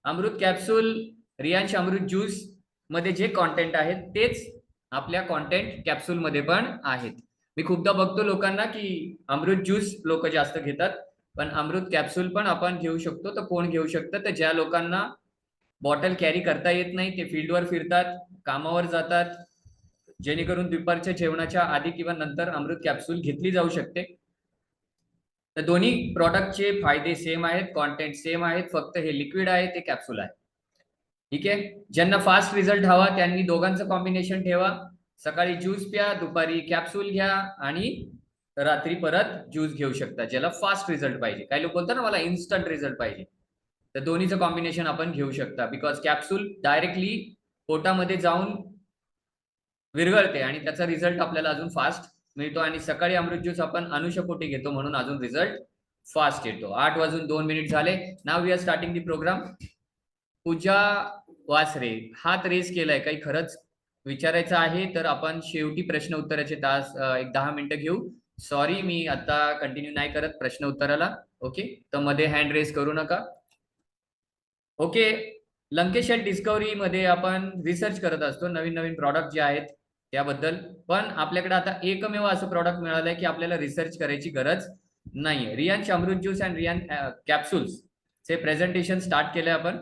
अमृत capsule, Riyansh अमृत juice मध्ये जे content आहेत तेच आपल्या कॉन्टेंट कॅप्सूल मध्ये पण आहेत. मी खूपदा बघतो लोकांना की अमृत ज्यूस लोक जास्त घेतात, पण अमृत कॅप्सूल पण आपण घेऊ शकतो. तर कोण घेऊ शकतं? तर ज्या लोकांना बॉटल कॅरी करता येत नाही, ते फील्डवर फिरतात, कामावर जातात, जेणेकरून दुपारच्या जेवणाच्या आधी किंवा नंतर अमृत कॅप्सूल घेतली जाऊ शकते. तर दोन्ही प्रॉडक्टचे फायदे सेम आहेत, कॉन्टेंट सेम आहेत, फक्त हे लिक्विड आहे, ते कॅप्सूल आहे. ठीक आहे. ज्यांना फास्ट रिझल्ट हवा त्यांनी दोघांचं कॉम्बिनेशन ठेवा. सकाळी ज्यूस प्या, दुपारी कॅप्सूल घ्या आणि रात्री परत ज्यूस घेऊ शकता. ज्याला फास्ट रिझल्ट पाहिजे, काही लोक बोलतात ना मला इन्स्टंट रिझल्ट पाहिजे, तर दोन्हीचं कॉम्बिनेशन आपण घेऊ शकता. बिकॉज कॅप्सूल डायरेक्टली पोटामध्ये जाऊन विरघळते आणि त्याचा रिझल्ट आपल्याला अजून फास्ट मिळतो. आणि सकाळी अमृत ज्यूस आपण अनुषपोटी घेतो म्हणून अजून रिझल्ट फास्ट येतो. 8:02 झाले. Now we are starting the program. Pooja Vasare हात रेस केलाय, काही खरंच विचारायचं आहे तर आपण शेवटी प्रश्न उत्तराचे तास एक 10 मिनिटं घेऊ. सॉरी, मी आता कंटिन्यू नाही करत प्रश्न उत्तराला. ओके, तर मध्ये हँड रेस करू नका. ओके, लंकेश डिस्कवरी मध्ये आपण रिसर्च करत असतो नवीन नवीन प्रॉडक्ट जे आहेत त्याबद्दल. पण आपल्याकडे आता एकमेव असं प्रॉडक्ट मिळालंय की आपल्याला रिसर्च करायची गरज नाहीये. रियांश अमृत ज्यूस अँड रियान कॅप्सूल्स चे प्रेझेंटेशन स्टार्ट केलंय आपण.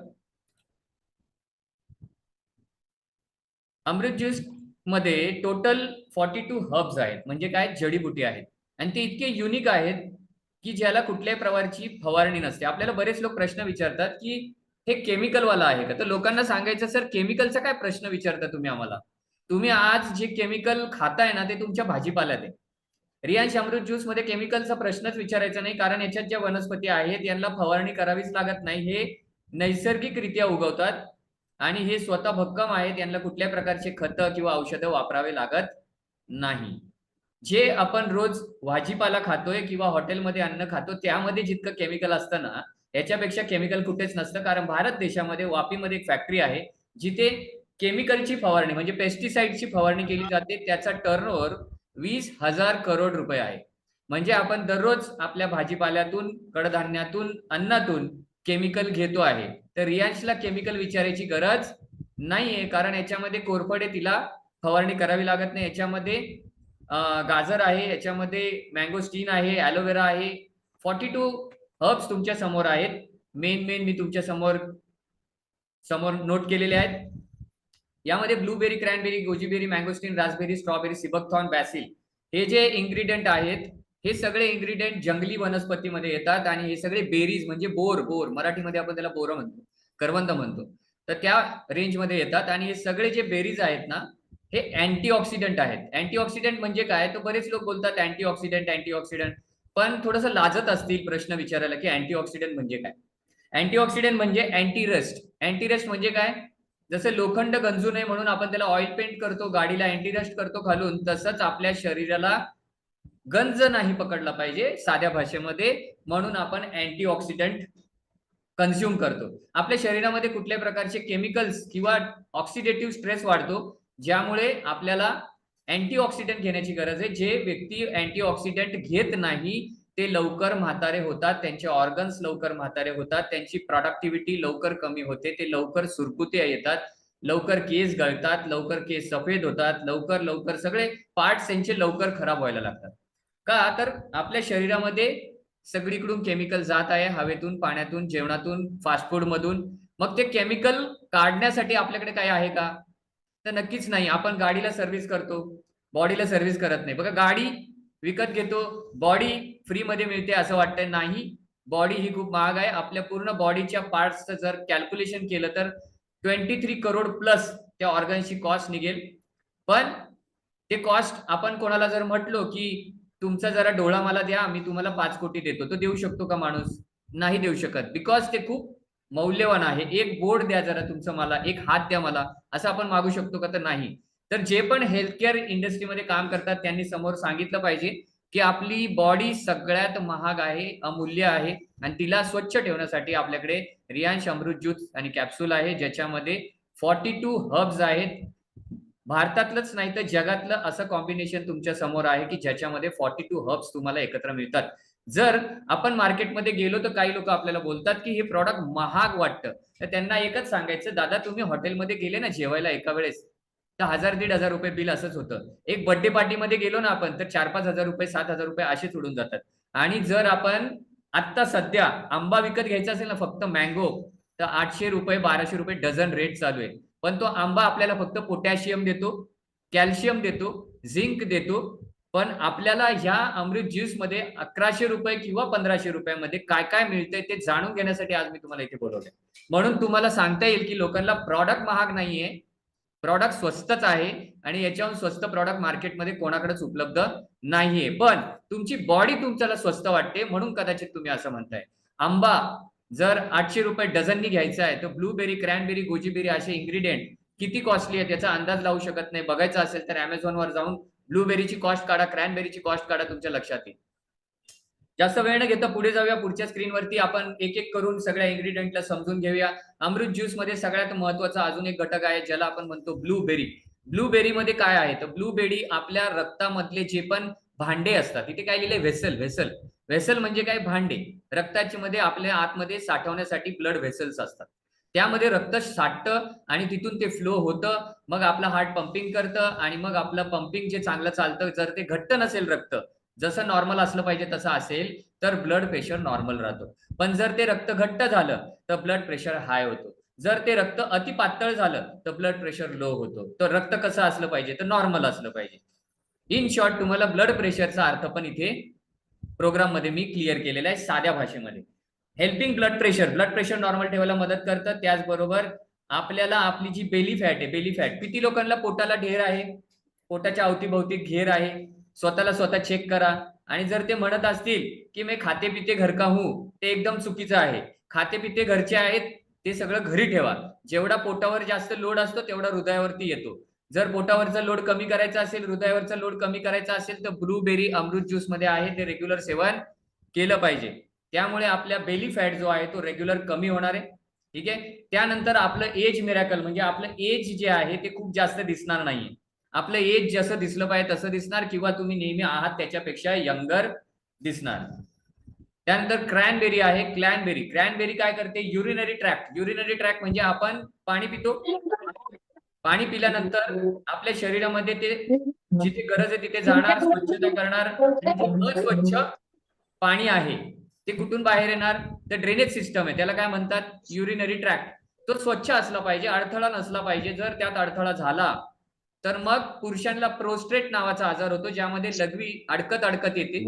अमृत ज्यूस मध्ये टोटल 42 हर्ब्स आहेत, म्हणजे काय, जडीबुटी आहेत. आणि ते इतके युनिक आहेत की ज्याला कुठल्याही प्रकारची फवारणी नसते. आपल्याला बरेच लोक प्रश्न विचारतात की हे केमिकल वाला आहे का? तर लोकांना सांगायचं, सर केमिकलचा काय प्रश्न विचारता तुम्ही आम्हाला? तुम्ही आज जे केमिकल खाताय ना ते तुमच्या भाजीपाल्यात आहे. रियांश अमृत ज्यूस मध्ये केमिकलचा प्रश्नच विचारायचा नाही, कारण याच्यात ज्या वनस्पती आहेत यांना फवारणी करावीच लागत नाही. हे नैसर्गिकरित्या उगवतात आणि हे स्वतः भक्कम आहेत. यांना कुठल्याही प्रकारचे खत किंवा औषधं वापरावे लागत नाही. जे आपण रोज भाजीपाला खातोय किंवा हॉटेलमध्ये अन्न खातो त्यामध्ये जितकं केमिकल असतं ना, याच्यापेक्षा केमिकल कुठेच नसतं. कारण भारत देशामध्ये वापीमध्ये एक फॅक्टरी आहे जिथे केमिकलची फवारणी म्हणजे पेस्टिसाइडची फवारणी केली जाते. त्याचा टर्नओव्हर 20,000 करोड रुपये आहे. म्हणजे आपण दररोज आपल्या भाजीपाल्यातून, कडधान्यातून, अन्नातून केमिकल घेतो आहे. तर रियांशला केमिकल विचारायची गरज नाहीये, कारण याच्यामध्ये कोरफड आहे, तिला फवारणी करावी लागत नाही. याच्यामध्ये गाजर आहे, याच्यामध्ये मँगोस्टीन आहे, ॲलोवेरा आहे. 42 हर्ब्स तुमच्या समोर आहेत. मेन मी तुमच्या समोर नोट केलेले आहेत. यामध्ये blueberry, cranberry, goji berry, mangosteen, raspberry, strawberry, sea buckthorn, basil हे जे इन्ग्रेडियंट आहेत, हे सगळे इन्ग्रेडियंट जंगली वनस्पतीमध्ये येतात. आणि हे सगळे बेरीज म्हणजे बोर मराठीमध्ये आपण त्याला बोर म्हणतो, करवंद म्हणतो, तर त्या रेंजमध्ये येतात. आणि हे सगळे जे बेरीज आहेत ना, हे अँटीऑक्सिडंट आहेत. अँटीऑक्सिडंट म्हणजे काय, तर बरेच लोक बोलतात अँटीऑक्सिडंट, पण थोडंसं लाजत असतील प्रश्न विचारायला की अँटीऑक्सिडंट म्हणजे काय. अँटीऑक्सिडंट म्हणजे अँटीरस्ट म्हणजे काय, जसं लोखंड गंजू नये म्हणून आपण त्याला ऑइल पेंट करतो, गाडीला अँटीरस्ट करतो खालून, तसंच आपल्या शरीराला गंज नाही पकडला पाहिजे साध्या भाषेमध्ये, म्हणून आपण अँटीऑक्सिडंट कन्झ्युम करतो. आपल्या शरीरामध्ये कुठल्याही प्रकारचे केमिकल्स किंवा ऑक्सिडेटिव्ह स्ट्रेस वाढतो, ज्यामुळे आपल्याला अँटीऑक्सिडंट घेण्याची गरज आहे. जे व्यक्ती अँटीऑक्सिडंट घेत नाही ते लवकर म्हातारे होतात, त्यांचे ऑर्गन्स लवकर म्हातारे होतात, त्यांची प्रोडक्टिव्हिटी लवकर कमी होते, ते लवकर सुरकुत्या येतात, लवकर केस गळतात, लवकर केस सफेद होतात, लवकर सगळे पार्ट्स त्यांचे लवकर खराब व्हायला लागतात. का, तर आपल्या शरीरामध्ये सगळीकडून केमिकल जात आहे, हवेतून, पाण्यातून, जेवणातून, फास्ट फूड मधून. मग ते केमिकल काढण्यासाठी आपल्याकडे काय आहे का? तर नक्कीच नाही. आपण गाडीला सर्व्हिस करतो, बॉडीला सर्व्हिस करत नाही. बघा, गाडी विकत घेतो, बॉडी फ्री मध्ये मिळते असं वाटतंय, नाही. बॉडी ही खूप महाग आहे. आपल्या पूर्ण बॉडीच्या पार्ट्सचं जर कॅल्क्युलेशन केलं तर 23 करोड प्लस त्या ऑर्गन्सची कॉस्ट निघेल. पण ते कॉस्ट आपण कोणाला जर म्हटलो की तुमचा जरा डोळा मला द्या, मी तुम्हाला 5 कोटी देतो, तो देऊ शकतो का माणूस? नाही देऊ शकत, बिकॉज ते खूप मौल्यवान आहे. एक बोर्ड द्या जरा तुमचं मला, एक हात द्या मला, असं आपण मागू शकतो का? तर नाही. तर जे पण हेल्थकेअर इंडस्ट्रीमध्ये काम करतात त्यांनी समोर सांगितलं पाहिजे की आपली बॉडी सगळ्यात महाग आहे, अमूल्य आहे, आणि तिला स्वच्छ ठेवण्यासाठी आपल्याकडे रियांश अमृत ज्यूस आणि कॅप्सूल आहे, ज्याच्यामध्ये 42 हर्ब्स आहेत. भारतातलंच नाही तर जगातलं असं कॉम्बिनेशन तुमच्या समोर आहे की ज्याच्यामध्ये 42 हर्ब्स तुम्हाला एकत्र मिळतात. जर आपण मार्केटमध्ये गेलो तर काही लोक आपल्याला बोलतात की हे प्रॉडक्ट महाग वाटतं, तर त्यांना एकच सांगायचं, दादा तुम्ही हॉटेलमध्ये गेले ना जेवायला एका वेळेस, तर 1,000-1,500 बिल असंच होतं. एक बर्थडे पार्टीमध्ये गेलो ना आपण, तर 4-5 हजार रुपये, 7 हजार रुपये असेच उडून जातात. आणि जर आपण आता सध्या आंबा विकत घ्यायचा असेल ना, फक्त मँगो, तर 800 रुपये, 1200 रुपये डझन रेट चालू आहे. पण तो आंबा आपल्याला फक्त पोटॅशियम देतो, कॅल्शियम देतो, झिंक देतो. पण आपल्याला ह्या अमृत ज्यूस मध्ये 1100 रुपये किंवा 1500 रुपयामध्ये काय काय मिळतंय ते जाणून घेण्यासाठी आज मी तुम्हाला इथे बोलवलंय. म्हणून तुम्हाला सांगता येईल की लोकांना प्रॉडक्ट महाग नाहीये, प्रॉडक्ट स्वस्तच आहे आणि याच्याहून स्वस्त प्रॉडक्ट मार्केटमध्ये कोणाकडेच उपलब्ध नाहीये. पण तुमची बॉडी तुमच्याला स्वस्त वाटते म्हणून कदाचित तुम्ही असं म्हणताय. आंबा जर 800 रुपये डझननी घ्यायचा आहे, तर ब्लूबेरी, क्रॅनबेरी, गोजीबेरी असे इन्ग्रेडियंट किती कॉस्टली आहे त्याचा अंदाज लावू शकत नाही. बघायचं असेल तर अमेझॉनवर जाऊन ब्लूबेरीची कॉस्ट काढा, क्रॅनबेरीची कॉस्ट काढा, तुमच्या लक्षात येईल. जास्त वेळ न घेता पुढे जाऊया. पुढच्या स्क्रीनवरती आपण एक एक करून सगळ्या इन्ग्रेडियंटला समजून घेऊया. अमृत ज्यूस मध्ये सगळ्यात महत्वाचा अजून एक घटक आहे ज्याला आपण म्हणतो ब्लूबेरी. ब्लूबेरी मध्ये काय आहे, तर ब्लूबेरी आपल्या रक्तामधले जे पण भांडे असतात, इथे काय लिहिले, व्हेसल. व्हेसल व्हेसल म्हणजे काय, भांडे. रक्ताची मध्ये आपल्या आतमध्ये साठवण्यासाठी ब्लड व्हेसल्स असतात. त्यामध्ये रक्त साठतं आणि तिथून ते फ्लो होतं. मग आपलं हार्ट पंपिंग करतं आणि मग आपलं पंपिंग जे चांगलं चालतं, जर ते घट्ट नसेल रक्त, जसं नॉर्मल असलं पाहिजे तसं असेल, तर ब्लड प्रेशर नॉर्मल राहतो. पण जर ते रक्त घट्ट झालं तर ब्लड प्रेशर हाय होतो. जर ते रक्त अति पातळ झालं तर ब्लड प्रेशर लो होतो. तर रक्त कसं असलं पाहिजे, तर नॉर्मल असलं पाहिजे. इन शॉर्ट तुम्हाला ब्लड प्रेशरचा अर्थ पण इथे प्रोग्राम मध्ये मी क्लिअर केलेला आहे साध्या भाषेमध्ये. Helping blood pressure, blood pressure normal ठेवायला मदत करतं. त्याचबरोबर आपल्याला आपली जी बेली फॅट आहे, बेली फॅट, किती लोकांना पोटाला ढेर आहे, पोटाच्या अवतीभोवती घेर आहे, स्वतःला स्वतः चेक करा. आणि जर ते म्हणत असतील की मी खाते पिते घर का हूं, ते एकदम चुकीचं आहे. खाते पिते घरचे आहेत, ते सगळं घरी ठेवा. जेवढा पोटावर जास्त लोड असतो तेवढा हृदयावरती येतो. जर पोटावरचा लोड कमी करायचा असेल, हृदयावरचा लोड कमी करायचा असेल, तर ब्लूबेरी अमृत ज्यूस मध्ये आहे ते रेग्युलर सेवन केलं पाहिजे. त्यामुळे आपल्या बेली फॅट जो आहे तो रेग्युलर कमी होणार आहे. ठीक आहे. त्यानंतर आपलं एज मिरॅकल, म्हणजे आपलं एज जे आहे ते खूप जास्त दिसणार नाहीये. आपलं एज जसं दिसलं पाहिजे तसं दिसणार, किंवा तुम्ही नेहमी आहात त्याच्यापेक्षा यंगर दिसणार. त्यानंतर क्रॅनबेरी आहे, क्लॅनबेरी. क्रॅनबेरी काय करते, युरिनरी ट्रॅक्ट. युरिनरी ट्रॅक्ट म्हणजे आपण पाणी पितो, पाणी पिल्यानंतर आपल्या शरीरामध्ये ते जिथे गरज आहे तिथे जाणार, स्वच्छता करणार. आणि जे अस्वच्छ पाणी आहे ते कुठून बाहेर येणार, तर ड्रेनेज सिस्टम आहे, त्याला काय म्हणतात, युरिनरी ट्रॅक्ट. तो स्वच्छ असला पाहिजे, अडथळा नसला पाहिजे. जर त्यात अडथळा झाला तर मग पुरुषांना प्रोस्टेट नावाचा आजार होतो, ज्यामध्ये लघवी अडकत अडकत येते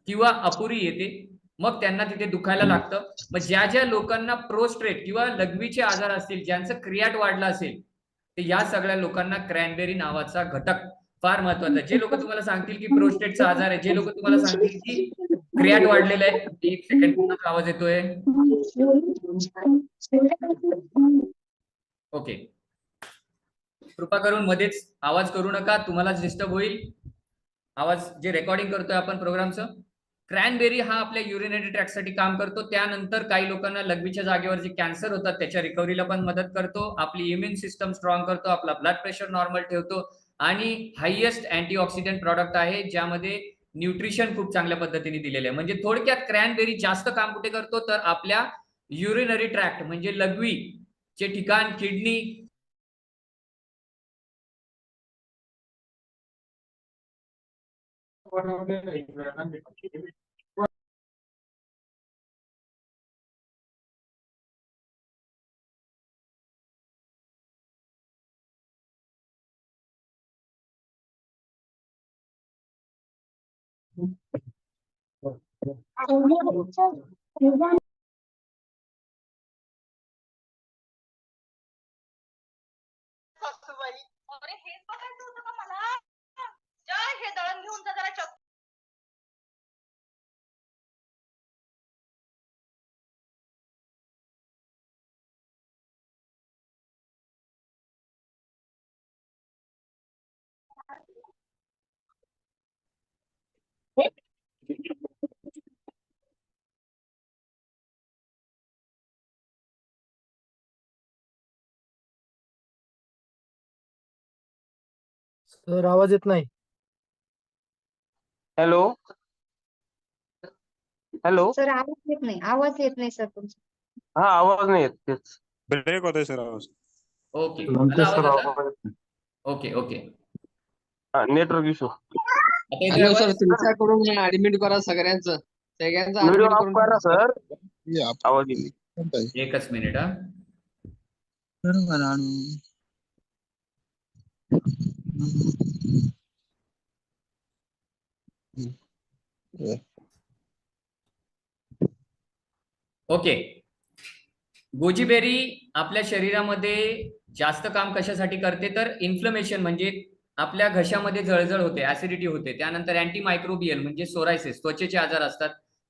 किंवा अपुरी येते. मग त्यांना तिथे दुखायला लागतं. मग ज्या ज्या लोकांना प्रोस्ट्रेट किंवा लघवीचे आजार असतील, ज्यांचं क्रियाट वाढलं असेल, तर या सगळ्या लोकांना क्रॅनबेरी नावाचा घटक फार महत्वाचा. जे लोक तुम्हाला सांगतील की प्रोस्टेटचा आजार आहे, जे लोक तुम्हाला सांगतील की क्रियाट वाढलेला आहे, एक सेकंड, कुणाचा आवाज येतोय, ओके, कृपा करून मध्येच आवाज करू नका, तुम्हाला डिस्टर्ब होईल आवाज जे रेकॉर्डिंग करतोय आपण प्रोग्रामचं. क्रॅनबेरी हा आपल्या युरिनरी ट्रॅक्ट साठी काम करतो. त्यानंतर काही लोकांना लघवीच्या जागेवर जे कॅन्सर होतात त्याच्या रिकव्हरीला पण मदत करतो. आपली इम्युन सिस्टम स्ट्रॉंग करतो, आपला ब्लड प्रेशर नॉर्मल ठेवतो. आणि हायएस्ट अँटीऑक्सिडंट प्रॉडक्ट आहे, ज्यामध्ये न्यूट्रिशन खूप चांगल्या पद्धतीने दिलेले आहे. म्हणजे थोडक्यात क्रॅनबेरी जास्त काम कुठे करतो, तर आपल्या युरिनरी ट्रॅक्ट म्हणजे लघवी चे ठिकाण, किडनी. अरे हेच बघायचं होतं का मला? जय, हे दळण घेऊन जा जरा. सर आवाज येत नाही. हॅलो. हॅलो. सर आवाज येत नाही सर तुमचा. हा, आवाज नाही येत तेच. ब्रेक होतोय सर आवाज. ओके, आला आवाज आता? Okay okay, network issue. आता येतोय हॅलो सर, आवाज? तुमच्याकडून ऍडमिट करा सगळ्यांचं व्हिडिओ ऍडमिट ऑफ करून करा सर, आवाज येईल. एकच मिनिट हा. ओके, गोजीबेरी आपल्या शरीरामध्ये जास्त काम कशासाठी करते तर इन्फ्लमेशन म्हणजे आपल्या घशामध्ये जळजळ होते, ऍसिडिटी होते, त्यानंतर अँटी मायक्रोबियल म्हणजे सोरायसिस त्वचेचे आजार असतात,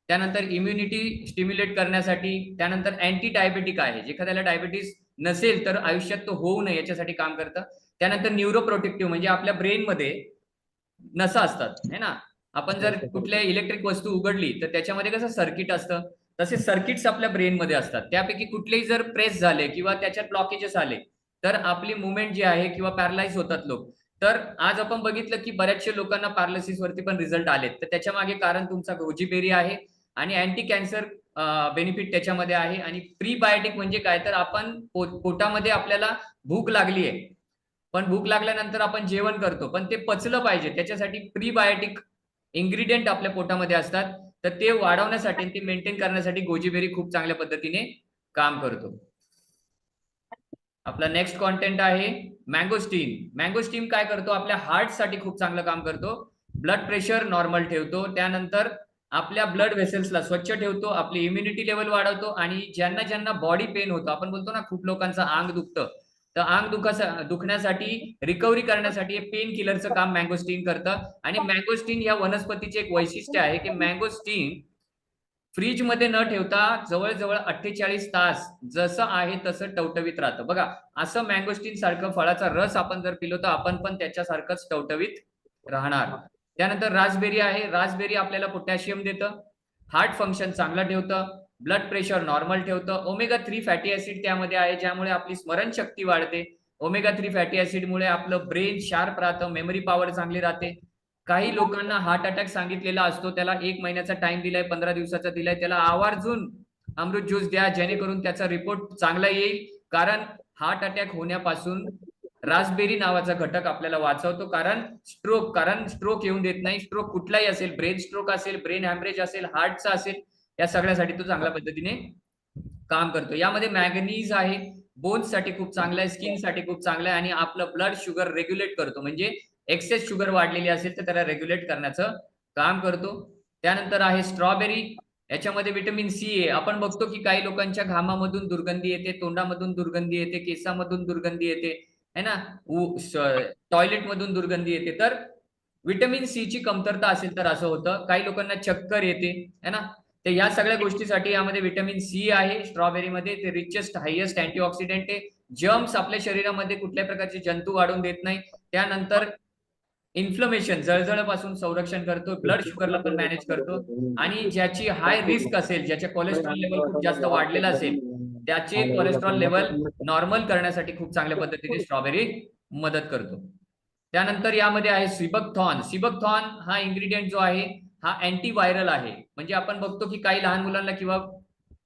त्यानंतर इम्युनिटी स्टिम्युलेट करण्यासाठी, त्यानंतर अँटी डायबेटिक आहे, जे एखाद्याला डायबिटीस नसेल तर आयुष्यात तो होऊ नये याच्यासाठी काम करतं, त्यानंतर न्यूरोप्रोटेक्टिव्ह म्हणजे आपल्या ब्रेनमध्ये नसा असतात है ना, आपण जर कुठल्या इलेक्ट्रिक वस्तू उघडली तर त्याच्यामध्ये कसं सर्किट असतं, तसे सर्किट्स आपल्या ब्रेनमध्ये असतात, त्यापैकी कुठलेही जर प्रेस झाले किंवा त्याच्यात ब्लॉकेजेस आले तर आपली मुवमेंट जी आहे किंवा पॅरालाइज होतात लोक. तर आज आपण बघितलं की बऱ्याचशा लोकांना पॅरालिसिस वरती पण रिझल्ट आलेत, तर त्याच्या मागे कारण तुमचा गोजीबेरी आहे आणि अँटी कॅन्सर बेनिफिट त्याच्यामध्ये आहे. आणि प्रीबायोटिक म्हणजे काय तर आपण पोटामध्ये आपल्याला भूक लागली आहे, पण भूक लागल्यानंतर आपण जेवण करतो पण ते पचलं पाहिजे, त्याच्यासाठी प्रीबायोटिक इन्ग्रेडियंट आपल्या पोटामध्ये असतात, तर ते वाढवण्यासाठी ते मेंटेन करण्यासाठी गोजीबेरी खूप चांगल्या पद्धतीने काम करतो. आपला नेक्स्ट कॉन्टेंट आहे मँगोस्टीन. मँगोस्टीन काय करतो, आपल्या हार्ट साठी खूप चांगलं काम करतो, ब्लड प्रेशर नॉर्मल ठेवतो, त्यानंतर आपल्या ब्लड व्हेसल्सला स्वच्छ ठेवतो, आपली इम्युनिटी लेवल वाढवतो, आणि ज्यांना ज्यांना बॉडी पेन होतो, आपण बोलतो ना खूप लोकांचं अंग दुखतं, तर अंग दुखण्यासाठी रिकव्हरी करण्यासाठी पेन किलरचं काम मँगोस्टीन करतं. आणि मँगोस्टीन या वनस्पतीचे एक वैशिष्ट्य आहे की मँगोस्टीन फ्रीज मध्ये न ठेवता जवळजवळ 48 तास जसं आहे तसं टवटवीत राहतं. बघा, असं मँगोस्टीन सारखं फळाचा रस आपण जर पिलो तर आपण पण त्याच्यासारखंच टवटवीत राहणार. त्यानंतर रासबेरी आहे, रासबेरी आपल्याला पोटॅशियम देतं, हार्ट फंक्शन चांगलं ठेवतं, ब्लड प्रेशर नॉर्मल ठेवतं, ओमेगा 3 फॅटी ऍसिड त्यामध्ये आहे ज्यामुळे आपली स्मरणशक्ती वाढते, ओमेगा 3 फॅटी ऍसिड मुळे आपलं ब्रेन शार्प राहतं, मेमरी पॉवर चांगली राहते. काही लोकांना हार्ट अटॅक सांगितलेला असतो, त्याला 1 महिन्याचा टाइम दिलाय, 15 दिवसाचा दिलाय, त्याला आवर्जून अमृत ज्यूस द्या जेणेकरून त्याचा रिपोर्ट चांगला येईल, कारण हार्ट अटॅक होण्यापासून रासबेरी नावाचा घटक आपल्याला वाचवतो. कारण स्ट्रोक येऊन देत नाही, स्ट्रोक कुठलाही असेल, ब्रेन स्ट्रोक असेल, ब्रेन हॅमरेज असेल, हार्टचा असेल, या सगळ्यासाठी तो चांगल्या पद्धतीने काम करतो. यामध्ये मॅग्नीज आहे, बोन्स साठी खूप चांगला आहे, स्किन साठी खूप चांगला आहे, आणि आपलं ब्लड शुगर रेग्युलेट करतो, म्हणजे एक्सेस शुगर वाढलेली असेल तर त्याला रेग्युलेट करण्याचं काम करतो. त्यानंतर आहे स्ट्रॉबेरी, याच्यामध्ये व्हिटॅमिन सी आहे. आपण बघतो की काही लोकांच्या घामामधून दुर्गंधी येते, तोंडामधून दुर्गंधी येते, केसामधून दुर्गंधी येते है ना, टॉयलेट मधून दुर्गंधी येते, तर व्हिटॅमिन सी ची कमतरता असेल तर असं होतं. काही लोकांना चक्कर येते है ना, तर या सगळ्या गोष्टीसाठी यामध्ये व्हिटॅमिन सी आहे स्ट्रॉबेरीमध्ये, ते रिचेस्ट हायेस्ट अँटीऑक्सिडेंट आहे, जर्म्स आपल्या शरीरामध्ये कुठल्या प्रकारचे जंतू वाढून देत नाही, त्यानंतर इन्फ्लमेशन जळजळपासून संरक्षण करतो, ब्लड शुगरला पण मॅनेज करतो, आणि ज्याची हाय रिस्क असेल, ज्याचे कोलेस्ट्रॉल लेवल खूप जास्त वाढलेलं असेल, त्याचे कोलेस्ट्रॉल लेवल नॉर्मल करण्यासाठी खूप चांगल्या पद्धतीने स्ट्रॉबेरी मदत करतो. त्यानंतर यामध्ये आहे सिबकथॉर्न. सिबकथॉर्न हा इन्ग्रेडियंट जो आहे हा अँटी व्हायरल आहे, म्हणजे आपण बघतो की काही लहान मुलांना किंवा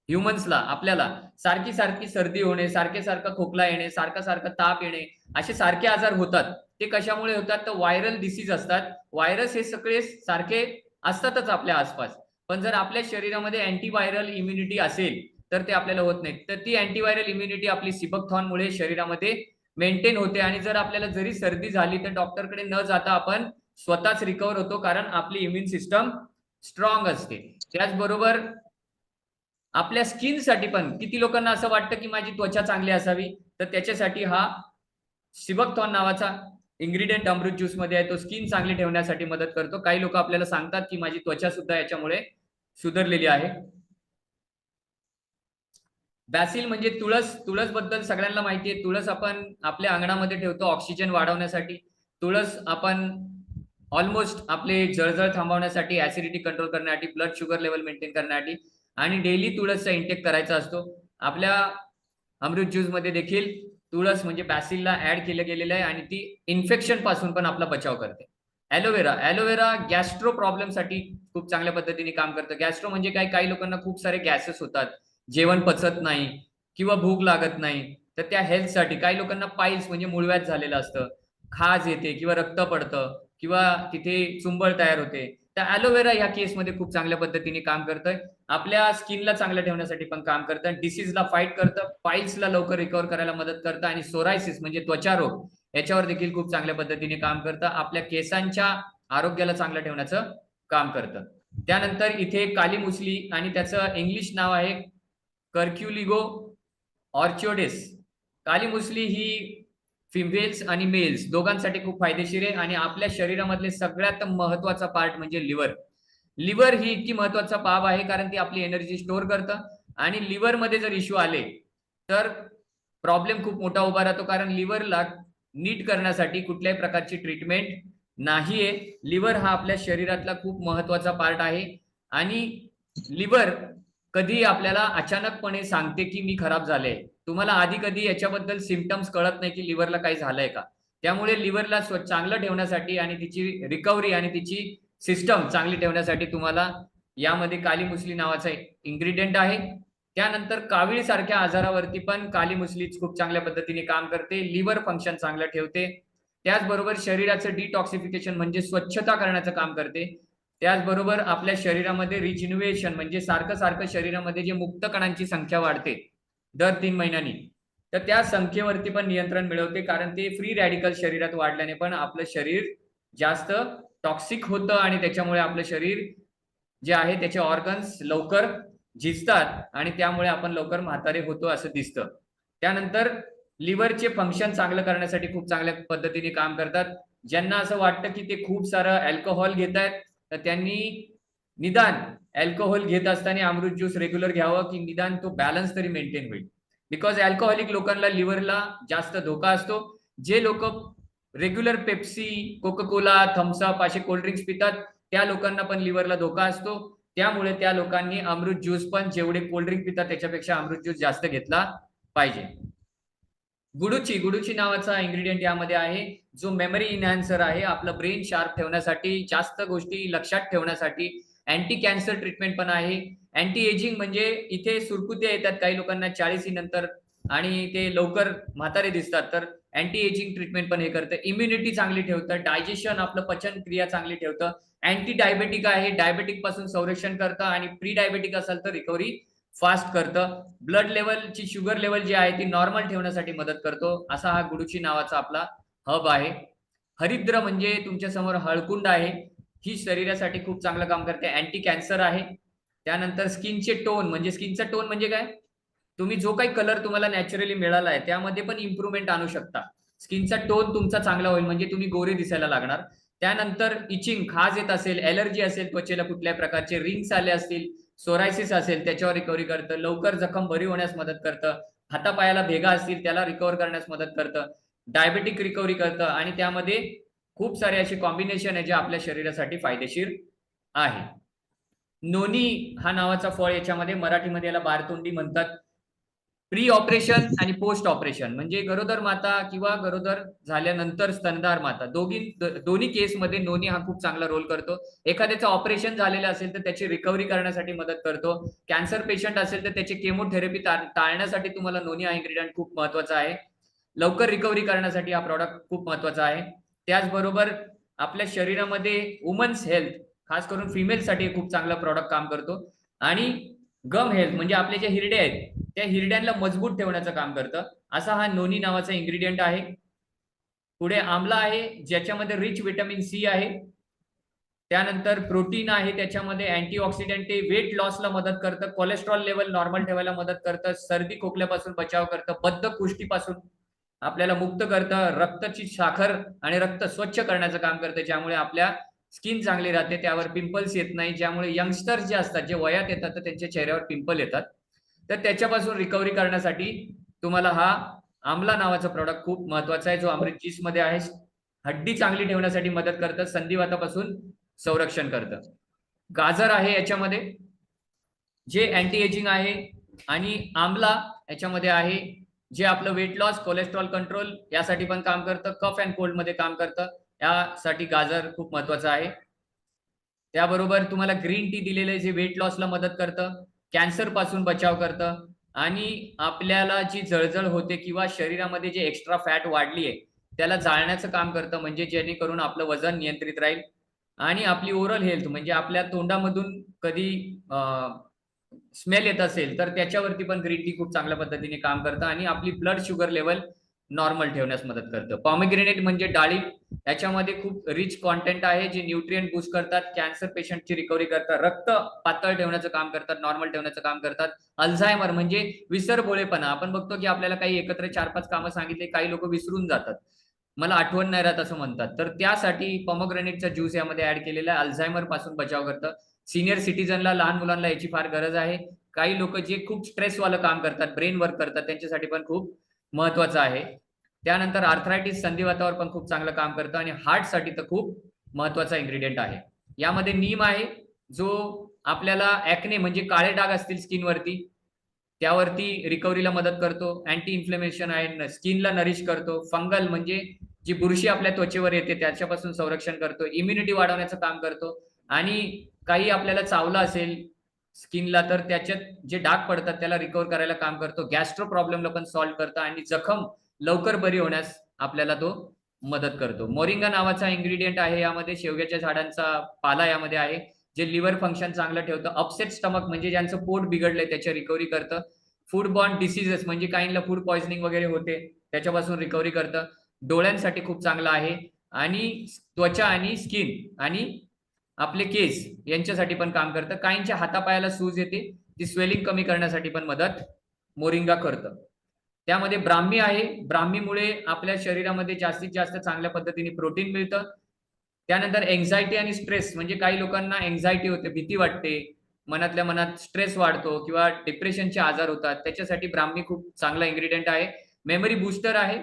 ह्युमन्सला आपल्याला सारखी सारखी सर्दी होणे, सारखं खोकला येणे, सारखं ताप येणे, असे सारखे आजार होतात. ते कशामुळे होतात तर व्हायरल डिसीज असतात. व्हायरस हे सगळे सारखे असतातच आपल्या आसपास, पण जर आपल्या शरीरामध्ये अँटीव्हायरल इम्युनिटी असेल तर ते आपल्याला होत नाही. तर ती अँटीव्हायरल इम्युनिटी आपली सिबकथॉर्न मुळे शरीरामध्ये मेंटेन होते, आणि जर आपल्याला जरी सर्दी झाली तर डॉक्टरकडे न जाता आपण स्वतःच रिकव्हर होतो, कारण आपली इम्युन सिस्टम स्ट्रॉंग असते. त्याचबरोबर आपल्या स्किन साठी पण किती लोकांना असं वाटतं की माझी त्वचा चांगली असावी, तर त्याच्यासाठी हा सिबकथॉर्न नावाचा इन्ग्रेडियंट अमृत ज्यूस मध्ये आहे, तो स्किन चांगली ठेवण्यासाठी मदत करतो. काही लोक आपल्याला सांगतात की माझी त्वचा सुद्धा याच्यामुळे सुधारलेली आहे. बॅसिल म्हणजे तुळस. तुळस बद्दल सगळ्यांना माहिती आहे, तुळस आपण आपल्या अंगणामध्ये ठेवतो ऑक्सिजन वाढवण्यासाठी. तुळस आपण ऑलमोस्ट आपले जळजळ थांबवण्यासाठी, ऍसिडिटी कंट्रोल करण्यासाठी, ब्लड शुगर लेवल मेंटेन करण्यासाठी, आणि डेली तुळसचा इंटेक करायचा असतो. आपल्या अमृत ज्यूस मध्ये देखील तुळस म्हणजे बॅसिलला ऍड केलं गेलेलं आहे, आणि ती इन्फेक्शन पासून पण आपला बचाव करते. ॲलोवेरा गॅस्ट्रो प्रॉब्लेमसाठी खूप चांगल्या पद्धतीने काम करतं. गॅस्ट्रो म्हणजे काय, काही लोकांना खूप सारे गॅसेस होतात, जेवण पचत नाही किंवा भूक लागत नाही, तर त्या हेल्थसाठी. काही लोकांना पाईल्स म्हणजे मूळव्याध झालेलं असतं, खाज येते किंवा रक्त पडतं किंवा तिथे चुंबळ तयार होते, तर ॲलोवेरा या केसमध्ये खूप चांगल्या पद्धतीने काम करतं. आपल्या स्किनला चांगलं ठेवण्यासाठी पण काम करतं, डिसीजला फाईट करतं, पाईल्सला लवकर रिकव्हर करायला मदत करतं आणि सोरायसिस म्हणजे त्वचारोग याच्यावर देखील खूप चांगल्या पद्धतीने काम करतं. आपल्या केसांच्या आरोग्याला चांगलं ठेवण्याचं काम करतं. त्यानंतर इथे काली मुसली आणि त्याचं इंग्लिश नाव आहे कर्क्युलिगो ऑर्चियोडेस. काली मुसली ही फिमेल्स आणि मेल्स दोघांसाठी खूप फायदेशीर आहे आणि आपल्या शरीरामधले सगळ्यात महत्वाचा पार्ट म्हणजे लिव्हर ही इतकी महत्वाचा बाब आहे कारण ती आपली एनर्जी स्टोअर करतं आणि लिव्हर मध्ये जर इश्यू आले तर प्रॉब्लेम खूप मोठा उभा राहतो, कारण लिव्हरला नीट करण्यासाठी कुठल्याही प्रकारची ट्रीटमेंट नाहीये. लिव्हर हा आपल्या शरीरातला खूप महत्वाचा पार्ट आहे आणि लिव्हर कधी आपल्याला अचानकपणे सांगते की मी खराब झाले. तुम्हाला आधी कधी याच्याबद्दल सिम्पटम्स कळत नाही की लिव्हरला काही झालंय का. त्यामुळे लिव्हरला चांगलं ठेवण्यासाठी आणि तिची रिकव्हरी आणि तिची सिस्टम चांगली ठेवण्यासाठी तुम्हाला यामध्ये काली मुसली नावाचा इन्ग्रेडियंट आहे. त्यानंतर कावीळ सारख्या आजारावरती पण काली मुसली खूप चांगल्या पद्धतीने काम करते, लिव्हर फंक्शन चांगलं ठेवते. त्याचबरोबर शरीराचं डिटॉक्सिफिकेशन म्हणजे स्वच्छता करण्याचं काम करते. त्याचबरोबर आपल्या शरीरामध्ये रिजिन्युएशन म्हणजे सारखं शरीरामध्ये जे मुक्त कणांची संख्या वाढते दर 3 महिन्यांनी, तर त्या संख्येवरती पण नियंत्रण मिळवते, कारण ते फ्री रॅडिकल शरीरात वाढल्याने पण आपलं शरीर जास्त टॉक्सिक होतं आणि त्याच्यामुळे आपलं शरीर जे आहे त्याचे ऑर्गन्स लवकर झिजतात आणि त्यामुळे आपण लवकर म्हातारे होतो असं दिसतं. त्यानंतर लिव्हरचे फंक्शन चांगलं करण्यासाठी खूप चांगल्या पद्धतीने काम करतात. ज्यांना असं वाटतं की ते खूप सारं अल्कोहोल घेत आहेत तर त्यांनी निदान अल्कोहोल घेत असताना अमृत ज्यूस रेग्युलर घ्यावं की निदान तो बॅलन्स तरी मेंटेन होईल. बिकॉज अल्कोहोलिक लोकांना लिव्हरला जास्त धोका असतो. जे लोक regular Pepsi, Coca Cola, Thums Up असे कोल्ड्रिंक्स पितात त्या लोकांना पण लिव्हरला धोका असतो. त्यामुळे त्या लोकांनी अमृत ज्यूस पण जेवढे कोल्ड्रिंक पितात त्याच्यापेक्षा अमृत ज्यूस जास्त घेतला पाहिजे. गुडुची नावाचा इन्ग्रेडियंट यामध्ये आहे, जो मेमरी इन्हान्सर आहे. आपलं ब्रेन शार्प ठेवण्यासाठी, जास्त गोष्टी लक्षात ठेवण्यासाठी, अँटी कॅन्सर ट्रीटमेंट पण आहे. अँटी एजिंग म्हणजे इथे सुरकुत्या येतात काही लोकांना 40 नंतर आणि ते लवकर म्हातारे दिसतात, तर अँटी एजिंग ट्रीटमेंट पण हे करतं. इम्युनिटी चांगली ठेवतं, डायजेशन आपलं पचन क्रिया चांगली ठेवतं. अँटी डायबेटिक आहे, डायबेटिक पासून संरक्षण करतं आणि प्री डायबेटिक असेल तर रिकव्हरी फास्ट करतं. ब्लड लेवलची, शुगर लेवल जी आहे ती नॉर्मल ठेवण्यासाठी मदत करतो. असा हा गुडुची नावाचा आपला हब आहे. हरिद्र म्हणजे तुमच्या समोर हळकुंड आहे, ही शरीरासाठी खूप चांगलं काम करते, अँटी कॅन्सर आहे. त्यानंतर स्किनचे टोन म्हणजे स्किनचा टोन म्हणजे काय, तुम्ही जो काही कलर तुम्हाला नॅचरली मिळाला आहे त्यामध्ये पण इम्प्रुव्हमेंट आणू शकता. स्किनचा टोन तुमचा चांगला होईल म्हणजे तुम्ही गोरे दिसायला लागणार. त्यानंतर इचिंग, खाज येत असेल, एलर्जी असेल त्वचेला कुठल्या प्रकारचे, रिंग्स आले असतील, सोरायसिस असेल त्याच्यावर रिकव्हरी करतं. लवकर जखम बरी होण्यास मदत करतं. हातापायाला भेगा असतील त्याला रिकव्हर करण्यास मदत करतं. डायबेटिक रिकव्हरी करतं आणि त्यामध्ये खूप सारे असे कॉम्बिनेशन आहे जे आपल्या शरीरासाठी फायदेशीर आहे. नोनी हा नावाचा फळ याच्यामध्ये, मराठीमध्ये याला बारतोंडी म्हणतात. प्री ऑपरेशन आणि पोस्ट ऑपरेशन म्हणजे गरोदर माता किंवा गरोदर झाल्यानंतर स्तनधार माता दोन्ही केसमध्ये नोनी हा खूप चांगला रोल करतो. एखाद्याचं ऑपरेशन झालेलं असेल तर त्याची रिकव्हरी करण्यासाठी मदत करतो. कॅन्सर पेशंट असेल तर त्याची केमोथेरपी टाळण्यासाठी तुम्हाला नोनी हा इन्ग्रेडियंट खूप महत्वाचा आहे. लवकर रिकव्हरी करण्यासाठी हा प्रॉडक्ट खूप महत्वाचा आहे. त्याचबरोबर आपल्या शरीरामध्ये वुमन्स हेल्थ, खास करून फिमेलसाठी खूप चांगला प्रॉडक्ट काम करतो. आणि गम हेल्थ म्हणजे आपले जे हिरडे आहेत त्या हिरड्यांना मजबूत ठेवण्याचं काम करतं. असा हा नोनी नावाचा इन्ग्रेडियंट आहे. पुढे आमला आहे, ज्याच्यामध्ये रिच विटामिन सी आहे. त्यानंतर प्रोटीन आहे, त्याच्यामध्ये अँटीऑक्सिडंट आहे, वेट लॉसला मदत करतं, कोलेस्ट्रॉल लेवल नॉर्मल ठेवायला मदत करतं, सर्दी खोकल्यापासून बचाव करतं, बद्धकुष्ठीपासून आपल्याला मुक्त करतं, रक्ताची साखर आणि रक्त स्वच्छ करण्याचं काम करतं, ज्यामुळे आपल्या स्किन चांगली राहते, त्यावर पिंपल्स येत नाही. ज्यामुळे यंगस्टर्स जे असतात, जे वयात येतात तर त्यांच्या चेहऱ्यावर पिंपल येतात, तर त्याच्यापासून रिकव्हरी करण्यासाठी तुम्हाला हा आमला नावाचा प्रॉडक्ट खूप महत्वाचा आहे, जो अमृत ज्यूस मध्ये आहे. हड्डी चांगली ठेवण्यासाठी मदत करतं, संधिवातापासून संरक्षण करतं. गाजर आहे याच्यामध्ये, जे अँटी एजिंग आहे. आणि आमला याच्यामध्ये आहे, जे आपलं वेट लॉस, कोलेस्ट्रॉल कंट्रोल यासाठी पण काम करतं, कफ अँड कोल्ड मध्ये काम करतं. यासाठी गाजर खूप महत्वाचं आहे. त्याबरोबर तुम्हाला ग्रीन टी दिलेले जे वेट लॉसला मदत करतं, कॅन्सर पासून बचाव करतं आणि आपल्याला जी जळजळ होते किंवा शरीरामध्ये जे एक्स्ट्रा फॅट वाढली आहे त्याला जाळण्याचं काम करतं, म्हणजे जेणेकरून आपलं वजन नियंत्रित राहील आणि आपली ओरल हेल्थ म्हणजे आपल्या तोंडामधून कधी स्मेल येत असेल तर त्याच्यावरती पण ग्रीन टी खूप चांगल्या पद्धतीने काम करतं आणि आपली ब्लड शुगर लेवल नॉर्मल ठेवण्यास मदत करतं. पॉमेग्रेनेट म्हणजे डाळिंब, याच्यामध्ये खूप रिच कॉन्टेंट आहे जे न्यूट्रिएंट बूस्ट करतात, कॅन्सर पेशंटची रिकव्हरी करतात, रक्त पातळ ठेवण्याचं काम करतात, नॉर्मल ठेवण्याचं काम करतात. अल्झायमर म्हणजे विसरभोळेपणा, आपण बघतो की आपल्याला काही एकत्र 4-5 कामं सांगितले, काही लोक विसरून जातात, मला आठवण नाही राहत असं म्हणतात, तर त्यासाठी पॉमोग्रेनेटचा ज्यूस यामध्ये ऍड केलेला आहे, अल्झायमर पासून बचाव करतं. सिनियर सिटीजनला, लहान मुलांना याची फार गरज आहे. काही लोक जे खूप स्ट्रेसवालं काम करतात, ब्रेन वर्क करतात, त्यांच्यासाठी पण खूप महत्वाचं आहे. त्यानंतर आर्थरायटिस संधिवातावर पण खूप चांगलं काम करतं आणि हार्टसाठी तर खूप महत्वाचा इन्ग्रेडियंट आहे. यामध्ये नीम आहे जो आपल्याला ऍक्ने म्हणजे काळे डाग असतील स्किनवरती त्यावरती रिकव्हरीला मदत करतो. अँटी इन्फ्लेमेशन आहे, स्किनला नरिश करतो. फंगल म्हणजे जी बुरशी आपल्या त्वचेवर येते त्याच्यापासून संरक्षण करतो. इम्युनिटी वाढवण्याचं काम करतो आणि काही आपल्याला चावलं असेल स्किनला तर त्याच्यात जे डाग पडतात त्याला रिकव्हर करायला काम करतो. गॅस्ट्रो प्रॉब्लेमला पण सॉल्व्ह करतं आणि जखम लवकर बरी होण्यास आपल्याला तो मदत करतो. मोरिंगा नावाचा इन्ग्रेडियंट आहे, यामध्ये शेवग्याच्या झाडांचा पाला यामध्ये आहे जे लिव्हर फंक्शन चांगलं ठेवतं. अपसेट स्टमक म्हणजे ज्यांचं पोट बिघडलंय त्याच्या रिकव्हरी करतं. फूड बॉर्न डिसीजेस म्हणजे काहींना फूड पॉइझनिंग वगैरे होते त्याच्यापासून रिकव्हरी करतं. डोळ्यांसाठी खूप चांगलं आहे आणि त्वचा आणि स्किन आणि आपले केस यांच्यासाठी पण काम करतं. काहींच्या हातापायाला सूज येते, ती स्वेलिंग कमी करण्यासाठी पण मदत मोरिंगा करतं. त्यामध्ये ब्राह्मी आहे, ब्राह्मीमुळे आपल्या शरीरामध्ये जास्तीत जास्त चांगल्या पद्धतीने प्रोटीन मिळतं. त्यानंतर एन्झायटी आणि स्ट्रेस म्हणजे काही लोकांना एन्झायटी होते, भीती वाटते, मनातल्या मनात स्ट्रेस वाढतो किंवा डिप्रेशनचे आजार होतात, त्याच्यासाठी ब्राह्मी खूप चांगला इन्ग्रेडियंट आहे. मेमरी बूस्टर आहे,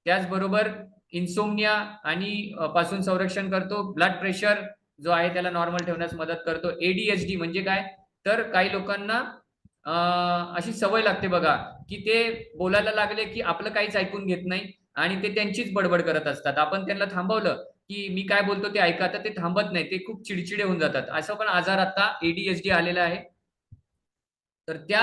त्याचबरोबर इन्सोम्निया आणि पासून संरक्षण करतो. ब्लड प्रेशर जो आहे त्याला नॉर्मल ठेवण्यास मदत करतो. एडीएचडी म्हणजे काय, तर काही लोकांना अशी सवय लागते बघा की ते बोलायला लागले की आपलं काहीच ऐकून घेत नाही आणि ते त्यांचीच बडबड करत असतात. आपण त्यांना थांबवलं की मी काय बोलतो ते ऐका, तर ते थांबत नाही, ते खूप चिडचिडे होऊन जातात. असं पण आजार आता एडीएचडी आलेला आहे. तर त्या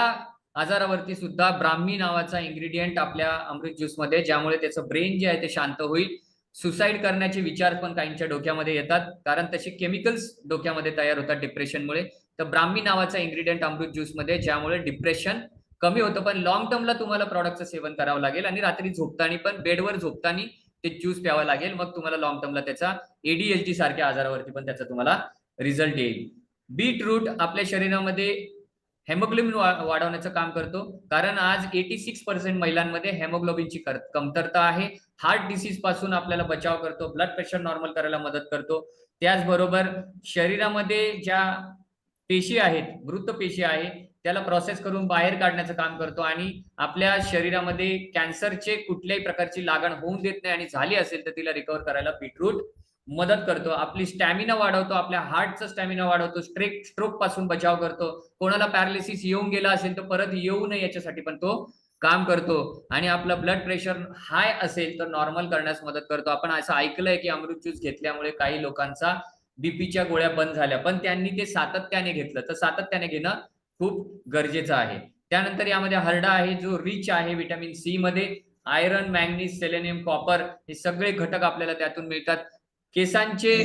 आजारावरती सुद्धा ब्राह्मी नावाचा इन्ग्रेडियंट आपल्या अमृत ज्यूस मध्ये, ज्यामुळे त्याचं ब्रेन जे आहे ते शांत होईल. सुसाईड करण्याचे विचार पण काहींच्या डोक्यामध्ये येतात कारण तसे केमिकल्स डोक्यामध्ये तयार होतात डिप्रेशनमुळे. तर ब्राह्मी नावाचा इन्ग्रेडियंट अमृत ज्यूस मध्ये, ज्यामुळे डिप्रेशन कमी होतं, पण लॉंग टर्मला तुम्हाला प्रॉडक्टचं सेवन करावं लागेल आणि रात्री झोपताना पण बेडवर झोपताना ते ज्यूस प्यावं लागेल, मग तुम्हाला लॉंग टर्मला त्याचा एडीएचडी सारख्या आजारावरती पण त्याचा तुम्हाला रिझल्ट येईल. बीटरूट आपल्या शरीरामध्ये हेमोग्लोबिन वाढवण्याचं काम करतो, कारण आज 86% महिलांमध्ये हेमोग्लोबिनची कमतरता आहे. हार्ट डिसीज पासून आपल्याला बचाव करतो, ब्लड प्रेशर नॉर्मल करायला मदत करतो. त्याचबरोबर शरीरामध्ये ज्या पेशी आहेत, मृत पेशी आहे, त्याला प्रोसेस करून बाहेर काढण्याचं काम करतो आणि आपल्या शरीरामध्ये कॅन्सरचे कुठल्याही प्रकारची लागण होऊन देत नाही आणि झाली असेल तर तिला रिकव्हर करायला बीटरूट मदत करतो. आपली स्टॅमिना वाढवतो, आपल्या हार्टचा स्टॅमिना वाढवतो, स्ट्रोक पासून बचाव करतो. कोणाला पॅरालिसिस येऊन गेला असेल तर परत येऊ नये याच्यासाठी पण तो काम करतो आणि आपलं ब्लड प्रेशर हाय असेल तर नॉर्मल करण्यास मदत करतो. आपण असं ऐकलंय की अमृत ज्यूस घेतल्यामुळे काही लोकांचा बीपीच्या गोळ्या बंद झाल्या, पण त्यांनी ते सातत्याने घेतलं, तर सातत्याने घेणं खूप गरजेचं आहे. त्यानंतर यामध्ये हरडा आहे जो रिच आहे व्हिटॅमिन सी मध्ये. आयरन, मॅग्नीज, सेलेनियम, कॉपर हे सगळे घटक आपल्याला त्यातून मिळतात. केसांचे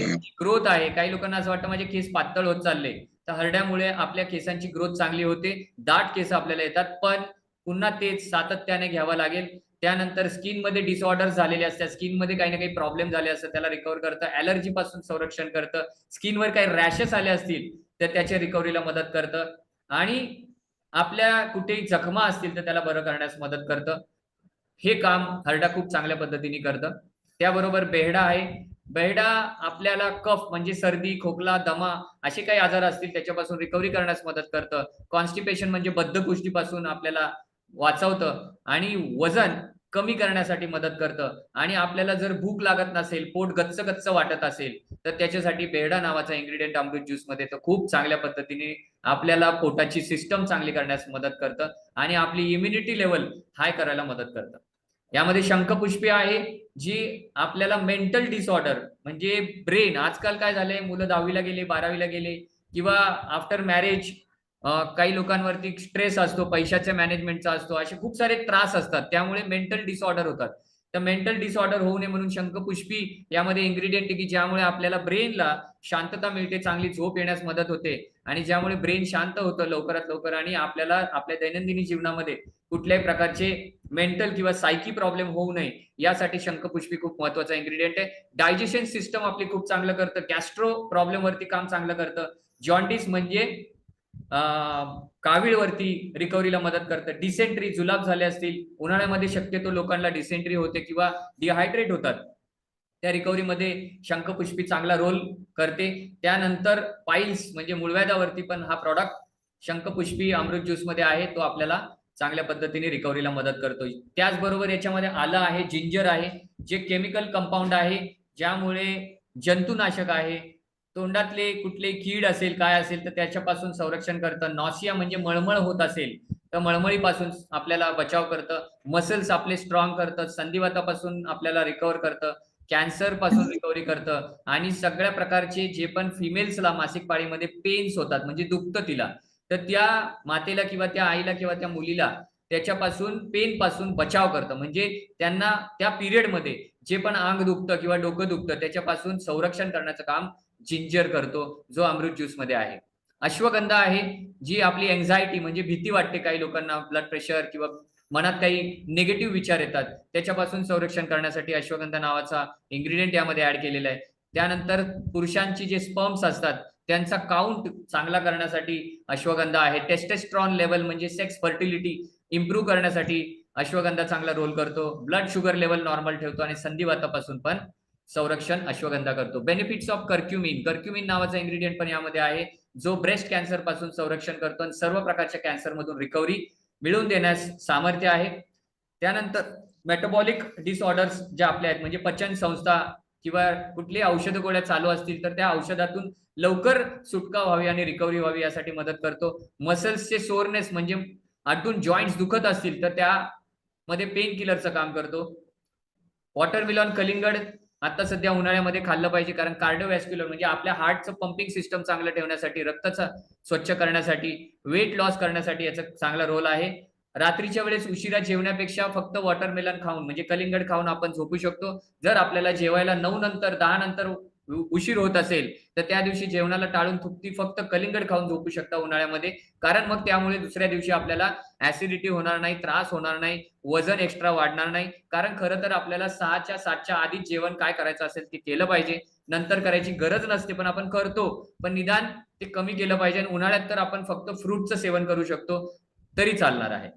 ग्रोथ आहे, काही लोकांना असं वाटतं माझे केस पातळ होत चालले, तर हरड्यामुळे आपल्या केसांची ग्रोथ चांगली होते, दाट केस आपल्याला येतात, पण पुन्हा तेच सातत्याने घ्यावं लागेल. त्यानंतर स्किन मध्ये डिसऑर्डर झालेले असतात, स्किन मध्ये काही ना काही प्रॉब्लेम झाले असतात, त्याला रिकव्हर करतं. ऍलर्जी पासून संरक्षण करतं. स्किनवर काही रॅशेस आले असतील तर त्याच्या रिकव्हरीला मदत करतं आणि आपल्या कुठेही जखमा असतील तर त्याला बरं करण्यास मदत करतं. हे काम हरडा खूप चांगल्या पद्धतीने करतं. त्याबरोबर बेहडा आहे. बेहडा आपल्याला कफ म्हणजे सर्दी, खोकला, दमा असे काही आजार असतील त्याच्यापासून रिकव्हरी करण्यास मदत करतं. कॉन्स्टिपेशन म्हणजे बद्धकुष्ठीपासून आपल्याला वाचवतं आणि वजन कमी करण्यासाठी मदत करतं. आणि आपल्याला जर भूक लागत नसेल, पोट गच्च गच्च वाटत असेल तर त्याच्यासाठी बेहडा नावाचा इन्ग्रेडियंट अमृत ज्यूस मध्ये तर खूप चांगल्या पद्धतीने आपल्याला पोटाची सिस्टम चांगली करण्यास मदत करतं आणि आपली इम्युनिटी लेवल हाय करायला मदत करतं. यामध्ये शंखपुष्पी आहे जी आपल्याला मेंटल डिसऑर्डर म्हणजे ब्रेन, आजकाल काय झालंय, मुलं 10वीला गेले, 12वीला गेले किंवा आफ्टर मॅरेज काही लोकांवरती स्ट्रेस असतो, पैशाच्या मॅनेजमेंटचा असतो, असे खूप सारे त्रास असतात, त्यामुळे मेंटल डिसऑर्डर होतात. तर मेंटल डिसऑर्डर होऊ नये म्हणून शंखपुष्पी यामध्ये इन्ग्रेडियंट की ज्यामुळे आपल्याला ब्रेनला शांतता मिळते, चांगली झोप येण्यास मदत होते आणि ज्यामुळे ब्रेन शांत होतं लवकरात लवकर आणि आपल्याला आपल्या दैनंदिन जीवनामध्ये कुठल्याही प्रकारचे मेंटल किंवा सायकी प्रॉब्लेम होऊ नये यासाठी शंखपुष्पी खूप महत्वाचा इन्ग्रेडियंट आहे. डायजेशन सिस्टम आपली खूप चांगलं करतं, गॅस्ट्रो प्रॉब्लेम वरती काम चांगलं करतं, जॉन्डिस म्हणजे कावीळवरती रिकव्हरीला मदत करतं, डिसेंट्री जुलाब झाले असतील, उन्हाळ्यामध्ये शक्यतो लोकांना डिसेंट्री होते किंवा डिहायड्रेट होतात, त्या रिकव्हरीमध्ये शंखपुष्पी चांगला रोल करते. त्यानंतर पाईल्स म्हणजे मूळव्याधावरती पण हा प्रॉडक्ट शंखपुष्पी अमृत ज्यूस मध्ये आहे, तो आपल्याला चांगल्या पद्धतीने रिकव्हरीला मदत करतो. त्याचबरोबर याच्यामध्ये आलं आहे, जिंजर आहे, जे केमिकल कंपाऊंड आहे, ज्यामुळे जंतुनाशक आहे, तोंडातले कुठले कीड असेल काय असेल तर त्याच्यापासून संरक्षण करतं. नॉसिया म्हणजे मळमळ होत असेल तर मळमळीपासून आपल्याला बचाव करतं, मसल्स आपले स्ट्रॉंग करतं, संधिवातापासून आपल्याला रिकव्हर करतं, कॅन्सर पासून रिकव्हरी करतं आणि सगळ्या प्रकारचे जे पण फिमेल्सला मासिक पाळीमध्ये पेन्स होतात म्हणजे दुखतं तिला, तर त्या मातेला किंवा त्या आईला किंवा त्या मुलीला त्याच्यापासून पेन पासून बचाव करतं. म्हणजे त्यांना त्या पिरियडमध्ये जे पण अंग दुखतं किंवा डोकं दुखतं त्याच्यापासून संरक्षण करण्याचं काम जिंजर करतो, जो अमृत ज्यूस मध्ये आहे. अश्वगंधा आहे, जी आपली एन्झायटी म्हणजे भीती वाटते काही लोकांना, ब्लड प्रेशर किंवा मनात काही निगेटिव्ह विचार येतात, त्याच्यापासून संरक्षण करण्यासाठी अश्वगंधा नावाचा इन्ग्रेडियंट यामध्ये ऍड केलेला आहे. त्यानंतर पुरुषांची जे स्पर्म्स असतात त्यांचा काउंट चांगला करण्यासाठी अश्वगंधा आहे. टेस्टेस्ट्रॉन लेवल म्हणजे सेक्स फर्टिलिटी इम्प्रूव्ह करण्यासाठी अश्वगंधा चांगला रोल करतो. ब्लड शुगर लेवल नॉर्मल ठेवतो आणि संधिवातापासून पण संरक्षण अश्वगंधा करतो. बेनिफिट्स ऑफ कर्क्युमिन, कर्क्युमिन नावाचा इन्ग्रेडियंट पण यामध्ये आहे, जो ब्रेस्ट कॅन्सर पासून संरक्षण करतो आणि सर्व प्रकारच्या कॅन्सर मधून रिकव्हरी मिळवून देण्यास सामर्थ्य आहे. त्यानंतर मेटाबॉलिक डिसऑर्डर्स जे आपले आहेत म्हणजे पचन संस्था किंवा कुठली औषध गोळ्या चालू असतील तर त्या औषधातून लवकर सुटका व्हावी आणि रिकव्हरी व्हावी यासाठी मदत करतो. मसल्सचे सोरनेस म्हणजे आतून जॉईंट्स दुखत असतील तर त्यामध्ये पेन किलरचं काम करतो. वॉटरमेलॉन, कलिंगड आता सध्या उन्हाळ्यामध्ये खाल्लं पाहिजे, कारण कार्डिओव्हॅस्क्युलर म्हणजे आपल्या हार्टचं पंपिंग सिस्टम चांगलं ठेवण्यासाठी, रक्ताचा स्वच्छ करण्यासाठी, वेट लॉस करण्यासाठी याचा चांगला रोल आहे. रात्रीच्या वेळेस उशिरा जेवण्यापेक्षा फक्त वॉटरमेलन खाऊन म्हणजे कलिंगड खाऊन आपण झोपू शकतो. जर आपल्याला जेवायला 9 नंतर 10 नंतर उशीर होत असेल तर त्या दिवशी जेवणाला टाळून फक्त कलिंगड खाऊन झोपू शकता उन्हाळ्यामध्ये, कारण मग त्यामुळे दुसऱ्या दिवशी आपल्याला ऍसिडिटी होणार नाही, त्रास होणार नाही, वजन एक्स्ट्रा वाढणार नाही. कारण खरं तर आपल्याला 6च्या 7च्या आधीच जेवण काय करायचं असेल ते केलं पाहिजे, नंतर करायची गरज नसते पण आपण करतो, पण निदान ते कमी केलं पाहिजे. आणि उन्हाळ्यात तर आपण फक्त फ्रूटचं सेवन करू शकतो तरी चालणार आहे.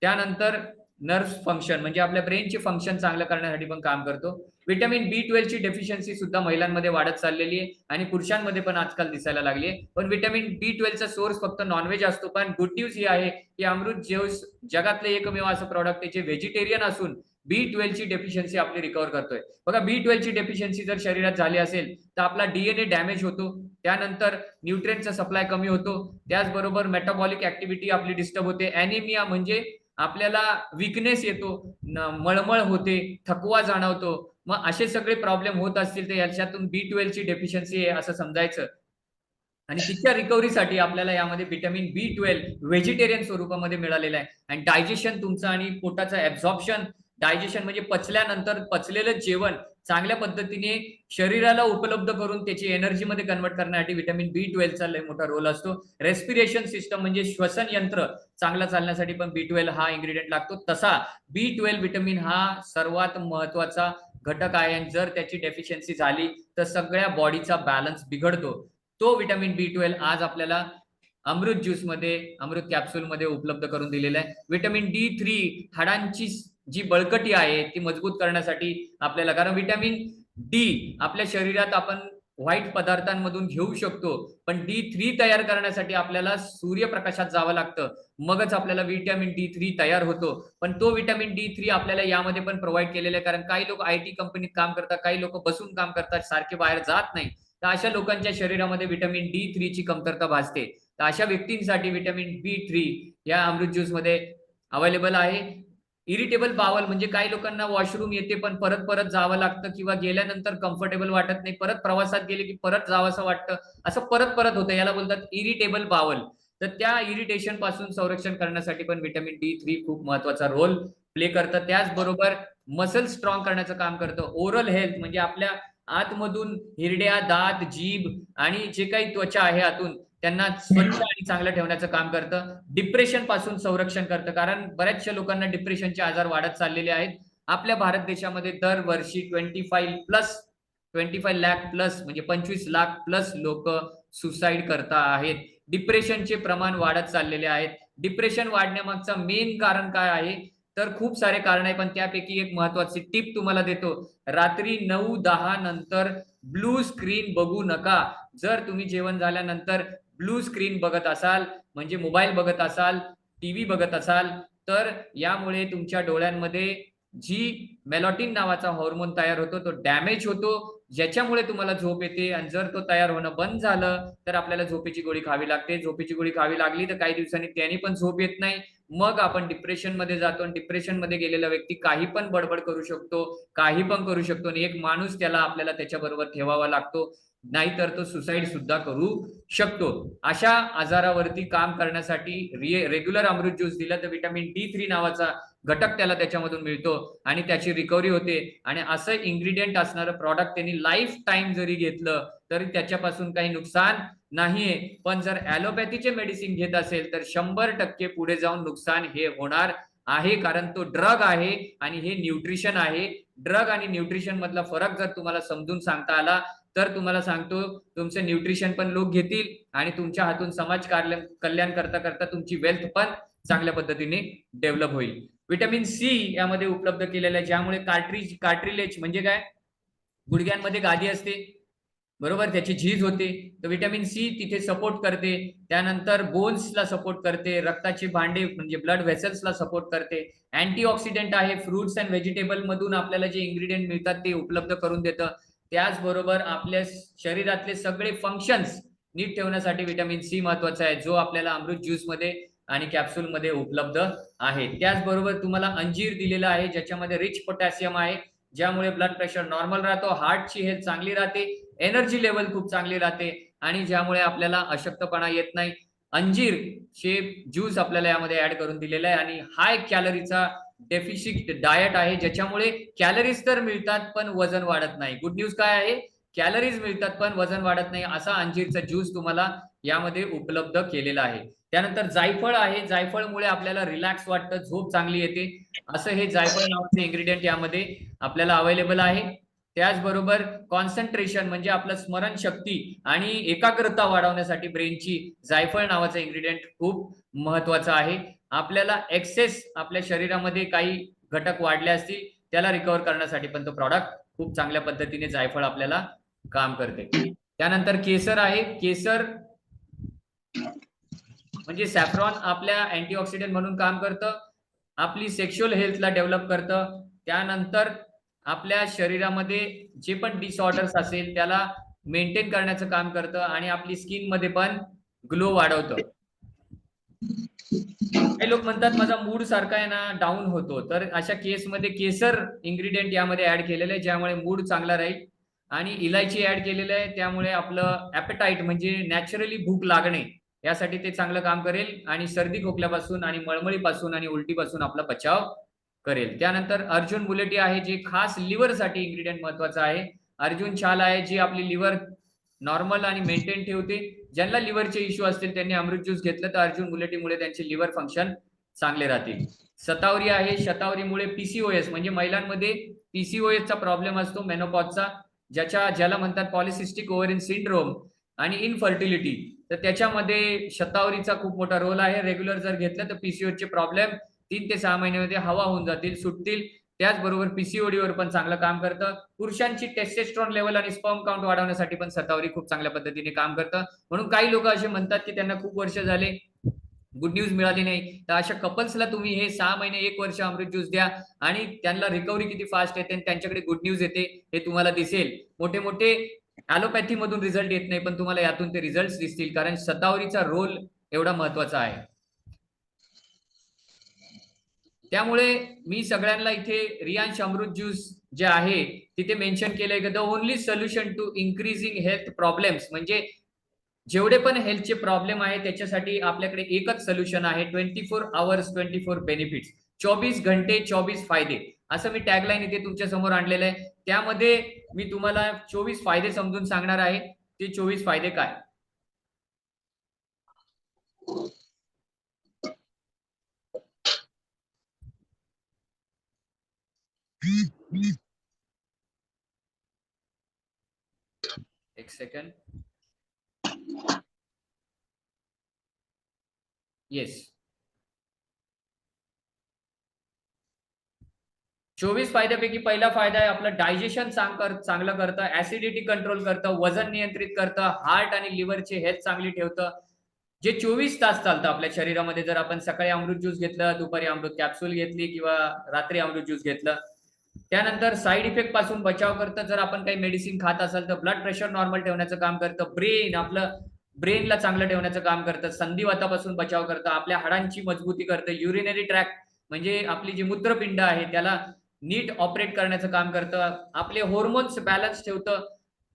त्यानंतर नर्व्ह फंक्शन म्हणजे आपल्या ब्रेनचे फंक्शन चांगलं करण्यासाठी पण काम करतो. व्हिटॅमिन B12 ची डेफिशियन्सी सुद्धा महिलांमध्ये वाढत चाललेली आहे आणि पुरुषांमध्ये पण आजकाल दिसायला लागली आहे. पण व्हिटॅमिन B12 चा सोर्स फक्त नॉनव्हेज असतो, पण गुड न्यूज ही आहे की अमृत ज्यूस जगातले एकमेव असं प्रॉडक्ट आहे जे व्हेजिटेरियन असून B12 ची डेफिशियन्सी आपली रिकव्हर करतोय. बघा, B12 ची डेफिशियन्सी जर शरीरात झाली असेल तर आपला DNA डॅमेज होतो, त्यानंतर न्यूट्रिएंटचा सप्लाय कमी होतो, त्याचबरोबर मेटाबॉलिक ऍक्टिव्हिटी आपली डिस्टर्ब होते, अॅनिमिया म्हणजे आपल्याला विकनेस येतो, मळमळ होते, थकवा जाणवतो. मग असे सगळे प्रॉब्लेम होत असतील तर याच्यातून B12 ची डेफिशियन्सी आहे असं समजायचं. आणि तिच्या रिकव्हरीसाठी आपल्याला यामध्ये व्हिटॅमिन B12 व्हेजिटेरियन स्वरूपामध्ये मिळालेलं आहे. आणि डायजेशन तुमचं आणि पोटाचं ऍब्झॉर्प्शन, डायजेशन म्हणजे पचल्यानंतर पचलेलं जेवण चांगल्या पद्धतीने शरीराला उपलब्ध करून त्याची एनर्जीमध्ये कन्वर्ट करण्यासाठी व्हिटॅमिन B12 चा लय मोठा रोल असतो. रेस्पिरेशन सिस्टम म्हणजे श्वसन यंत्र चांगला चालण्यासाठी पण B12 हा इन्ग्रेडियंट लागतो. तसा B12 व्हिटॅमिन हा सर्वात महत्वाचा घटक आहे आणि जर त्याची डेफिशियन्सी झाली तर सगळ्या बॉडीचा बॅलन्स बिघडतो. तो व्हिटॅमिन B12 आज आपल्याला अमृत ज्यूस मध्ये, अमृत कॅप्सूल मध्ये उपलब्ध करून दिलेला आहे. व्हिटॅमिन D3 हाडांची जी बळकटी आहे ती मजबूत करण्यासाठी आपल्याला, कारण व्हिटॅमिन डी आपल्या शरीरात आपण व्हाईट पदार्थांमधून घेऊ शकतो, पण D3 तयार करण्यासाठी आपल्याला सूर्यप्रकाशात जावं लागतं, मगच आपल्याला व्हिटॅमिन D3 तयार होतो. पण तो व्हिटॅमिन D3 आपल्याला यामध्ये पण प्रोव्हाइड केलेला आहे, कारण काही लोक IT कंपनीत काम करतात, काही लोक बसून काम करतात, सारखे बाहेर जात नाही, तर अशा लोकांच्या शरीरामध्ये व्हिटॅमिन D3 ची कमतरता भासते. तर अशा व्यक्तींसाठी व्हिटॅमिन B3 या अमृत ज्यूस मध्ये अवेलेबल आहे. इरिटेबल बावल म्हणजे काही लोकांना वॉशरूम येते पण परत परत जावं लागतं किंवा गेल्यानंतर कम्फर्टेबल वाटत नाही, परत प्रवासात गेले की परत जावंसं वाटतं, असं परत परत होतं, याला बोलतात इरिटेबल बावल. तर त्या इरिटेशन पासून संरक्षण करण्यासाठी पण व्हिटॅमिन D3 खूप महत्वाचा रोल प्ले करतं. त्याचबरोबर मसल स्ट्रॉंग करण्याचं काम करतं. ओरल हेल्थ म्हणजे आपल्या आतमधून हिरड्या, दात, जीभ आणि जे काही त्वचा आहे आतून त्यांना स्वच्छ आणि चांगलं ठेवण्याचं काम करतं. डिप्रेशन पासून संरक्षण करतं, कारण बऱ्याचशा लोकांना डिप्रेशनचे आजार वाढत चाललेले आहेत. आपल्या भारत देशामध्ये दरवर्षी 25 लाख प्लस म्हणजे 25 लाख प्लस लोक सुसाईड करता आहेत. डिप्रेशनचे प्रमाण वाढत चाललेले आहेत. डिप्रेशन वाढण्यामागचा मेन कारण काय आहे, तर खूप सारे कारण आहे, पण त्यापैकी एक महत्वाची टिप तुम्हाला देतो. रात्री 9-10 नंतर ब्लू स्क्रीन बघू नका. जर तुम्ही जेवण झाल्यानंतर ब्लू स्क्रीन बघत असाल, म्हणजे मोबाईल बघत असाल, टीव्ही बघत असाल, तर यामुळे तुमच्या डोळ्यांमध्ये जी मेलॅटोनिन नावाचा हार्मोन तयार होतो तो डॅमेज होतो, ज्याच्यामुळे तुम्हाला झोप येते. आणि जर तो तयार होणं बंद झालं तर आपल्याला झोपेची गोळी खावी लागते. झोपेची गोळी खावी लागली तर काही दिवसांनी त्याने पण झोप येत नाही. मग आपण डिप्रेशन मध्ये जातो. डिप्रेशन मध्ये गेलेला व्यक्ती काही पण बडबड करू शकतो, काही पण करू शकतो आणि एक माणूस त्याला आपल्याला त्याच्याबरोबर ठेवावा लागतो, नाहीतर तो सुसाईड सुद्धा करू शकतो. अशा आजारावरती काम करण्यासाठी रेग्युलर अमृत ज्यूस दिला तर व्हिटॅमिन D3 नावाचा घटक त्याला त्याच्यामधून मिळतो आणि त्याची रिकव्हरी होते. आणि असं इन्ग्रेडियंट असणारं प्रॉडक्ट त्यांनी लाईफ टाइम जरी घेतलं तरी त्याच्यापासून काही नुकसान नाहीये. पण जर ॲलोपॅथीचे मेडिसिन घेत असेल तर 100% पुढे जाऊन नुकसान हे होणार आहे, कारण तो ड्रग आहे आणि हे न्यूट्रिशन आहे. ड्रग आणि न्यूट्रिशन मधला फरक जर तुम्हाला समजून सांगता आला तर तुम्हाला सांगतो, तुमचं न्यूट्रिशन पण लोक घेतील आणि तुमच्या हातून समाज कल्याण करता करता तुमची वेल्थ पण चांगल्या पद्धतीने डेव्हलप होईल. व्हिटॅमिन C यामध्ये उपलब्ध केलेलं आहे, ज्यामुळे कार्ट्रिलेज म्हणजे काय, गुडघ्यांमध्ये गादी असते बरोबर, त्याची झीज होते, तर व्हिटॅमिन C तिथे सपोर्ट करते. त्यानंतर बोन्सला सपोर्ट करते, रक्ताचे भांडे म्हणजे ब्लड व्हेसल्सला सपोर्ट करते. अँटीऑक्सिडंट आहे, फ्रुट्स अँड व्हेजिटेबल मधून आपल्याला जे इन्ग्रेडियंट मिळतात ते उपलब्ध करून देतं. त्याचबरोबर आपल्या शरीरातले सगळे फंक्शन्स नीट ठेवण्यासाठी व्हिटॅमिन C महत्वाचा आहे, जो आपल्याला अमृत ज्यूस मध्ये आणि कॅप्सूल मध्ये उपलब्ध आहे. त्याचबरोबर तुम्हाला अंजीर दिलेला आहे, ज्याच्यामध्ये रिच पोटॅशियम आहे, ज्यामुळे ब्लड प्रेशर नॉर्मल राहतो, हार्टची हेल्थ चांगली राहते, एनर्जी लेवल खूप चांगली राहते आणि ज्यामुळे आपल्याला अशक्तपणा येत नाही. अंजीर चे ज्यूस आपल्याला यामध्ये ऍड करून दिलेला आहे आणि हाय कॅलरीचा डेफिशिट डायट आहे, ज्याच्यामुळे कॅलरीज तर मिळतात पण वजन वाढत नाही. गुड न्यूज काय आहे, कॅलरीज मिळतात पण वजन वाढत नाही, असा अंजीरचा ज्यूस तुम्हाला यामध्ये उपलब्ध केलेला आहे. त्यानंतर जायफळ आहे, जायफळमुळे आपल्याला रिलॅक्स वाटतं, झोप चांगली येते, असं हे जायफळ नावाचे इन्ग्रेडियंट यामध्ये आपल्याला अवेलेबल आहे. त्याचबरोबर कॉन्सन्ट्रेशन म्हणजे आपलं स्मरणशक्ती आणि एकाग्रता वाढवण्यासाठी ब्रेनची जायफळ नावाचा इन्ग्रेडियंट खूप महत्वाचा आहे. आपल्याला एक्सेस आपल्या शरीरामध्ये काही घटक वाढले असतील त्याला रिकव्हर करण्यासाठी पण तो प्रॉडक्ट खूप चांगल्या पद्धतीने जायफळ आपल्याला काम करते. त्यानंतर केसर आहे, केसर म्हणजे सॅफ्रॉन आपल्या अँटीऑक्सिडंट म्हणून काम करतं, आपली सेक्शुअल हेल्थला डेव्हलप करतं. त्यानंतर आपल्या शरीरामध्ये जे पण डिसऑर्डर्स असेल त्याला मेंटेन करण्याचं काम करतं आणि आपली स्किन मध्ये पण ग्लो वाढवतं. काही लोक म्हणतात माझा मूड सारखा आहे ना डाऊन होतो, तर अशा केसमध्ये केसर इन्ग्रेडियंट यामध्ये ऍड केलेलं आहे, ज्यामुळे मूड चांगला राहील. आणि इलायची ऍड केलेलं आहे, त्यामुळे आपलं ऍपेटाईट म्हणजे नॅचरली भूक लागणे यासाठी ते चांगलं काम करेल आणि सर्दी खोकल्यापासून आणि मळमळीपासून आणि उलटीपासून आपला बचाव करेल. त्यानंतर अर्जुन मुलेटी आहे, जे खास लिव्हर साठी इन्ग्रेडियंट महत्वाचं आहे. अर्जुन छाल आहे, जी आपली लिव्हर नॉर्मल आणि मेंटेन ठेवते. ज्यांना लिव्हरचे इश्यू असतील त्यांनी अमृत ज्यूस घेतलं तर अर्जुन मुलेटीमुळे त्यांचे लिव्हर फंक्शन चांगले राहतील. शतावरी आहे, शतावरीमुळे PCOS म्हणजे महिलांमध्ये PCOS चा प्रॉब्लेम असतो मेनोपॉजचा, ज्याला म्हणतात पॉलिसिस्टिक ओव्हरिन सिंड्रोम आणि इनफर्टिलिटी, तर त्याच्यामध्ये शतावरीचा खूप मोठा रोल आहे. रेग्युलर जर घेतलं तर PCOS चे प्रॉब्लेम 3 ते 6 महिन्यामध्ये हवा होऊन जातील, सुटतील. त्याचबरोबर PCOD वर पण चांगलं काम करतं. पुरुषांची टेस्टेस्ट्रॉन लेवल आणि स्पर्म काउंट वाढवण्यासाठी पण शतावरी खूप चांगल्या पद्धतीने काम करतं. म्हणून काही लोक असे म्हणतात की त्यांना खूप वर्ष झाले गुड न्यूज मिळाली नाही, तर अशा कपल्सला तुम्ही हे 6 महिने 1 वर्ष अमृत ज्यूस द्या आणि त्यांना रिकव्हरी किती फास्ट येते आणि त्यांच्याकडे गुड न्यूज येते हे तुम्हाला दिसेल. मोठे मोठे ॲलोपॅथी मधून रिझल्ट येत नाही, पण तुम्हाला यातून ते रिझल्ट दिसतील, कारण शतावरीचा रोल एवढा महत्वाचा आहे. त्यामुळे मी सगळ्यांना इथे रियांश अमृत ज्यूस जे आहे तिथे मेन्शन केलंय की the only solution to increasing health problems, म्हणजे जेवढे पण हेल्थचे प्रॉब्लेम आहे त्याच्यासाठी आपल्याकडे एकच सोल्युशन आहे, 24 आवर्स 24 बेनिफिट्स, 24 घंटे 24 फायदे, असं मी टॅगलाईन इथे तुमच्या समोर आणलेलं आहे. त्यामध्ये मी तुम्हाला 24 फायदे समजून सांगणार आहे. ते 24 फायदे काय? एक सेकंड. येस, 24 फायद्यापैकी पहिला फायदा आहे आपलं डायजेशन चांगलं करतं, ऍसिडिटी कंट्रोल करतं, वजन नियंत्रित करतं, हार्ट आणि लिव्हरची हेल्थ चांगली ठेवतं. जे 24 तास चालतं आपल्या शरीरामध्ये, जर आपण सकाळी अमृत ज्यूस घेतलं, दुपारी अमृत कॅप्सूल घेतली किंवा रात्री अमृत ज्यूस घेतलं, त्यानंतर साईड इफेक्ट पासून बचाव करतं. जर आपण काही मेडिसिन खात असाल तर ब्लड प्रेशर नॉर्मल ठेवण्याचं काम करतं, आपलं ब्रेनला चांगलं ठेवण्याचं काम करतं, संधिवातापासून बचाव करतं, आपल्या हाडांची मजबूती करतं, युरिनरी ट्रॅक्ट म्हणजे आपली जी मूत्रपिंड आहे त्याला नीट ऑपरेट करण्याचं काम करतं, आपले हॉर्मोन्स बॅलन्स ठेवतं,